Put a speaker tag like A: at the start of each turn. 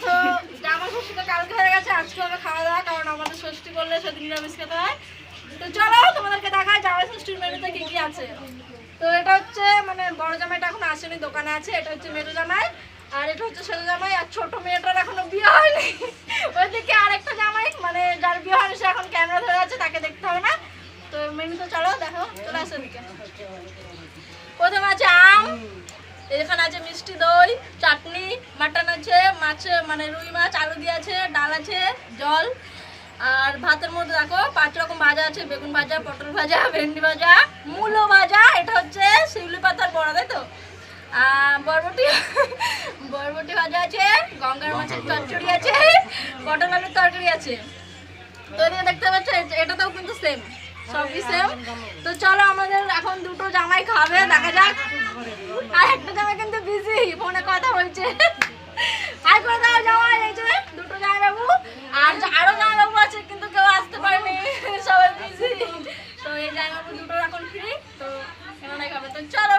A: তো জামা ষষ্ঠী তো কালকে হয়ে গেছে, আজকে হবে খাওয়া দাওয়া, কারণ আমাদের ষষ্ঠী করলে সেদিন নিরামিষ খেতে হয়। তো চলো তোমাদেরকে দেখায় জামাই ষষ্ঠীর মেনুতে কি কি আছে। তো এটা হচ্ছে মানে বড় জামাইটা এখন আসেনি, দোকানে আছে। এটা হচ্ছে মেজো জামাই, আর এটা হচ্ছে ছোট জামাই, আর ছোট মেয়েটার এখনো বিয়ে হয়নি। ওইদিকে আরেকটা জামাই মানে যার বিয়ে হয়নি সে এখন ক্যামেরা ধরে আছে, তাকে দেখতে হবে না। তো মেনু তো চলো দেখো, চলে আসো এদিকে। প্রথমে আছে আম, এখানে আছে মিষ্টি দই, চাটনি, মাটন আছে, মাছ মানে রুই মাছ আলু দিয়ে আছে, ডাল আছে, জল। আর ভাতের মধ্যে দেখো 5 রকম ভাজা আছে, বেগুন ভাজা, পটল ভাজা, ভেন্ডি ভাজা, মূলো ভাজা, এটা হচ্ছে শিউলি পাতার বড়া, তাই তো। বরবটি বরবটি ভাজা আছে, গঙ্গার মাছের চচ্চড়ি আছে, পটল আলুর তরকারি আছে। তো এদিকে দেখতে পাচ্ছ এটাতেও কিন্তু সেম, সবই সেম। তো চলো আমাদের এখন দুটো জামাই খাবে, দেখা যাক। আর একটা জামাই কিন্তু বিজি, ফোনে কথা বলছে। হাই করে দাও জামাই, এই যে দুটো জামাই বাবু। আর আরো জামাই বাবু আছে কিন্তু কেউ আসতে পারেনি, সবাই বিজি। তো এই জামাই বাবু দুটো এখন ফ্রি, তো এখানে খাবে। তো চলো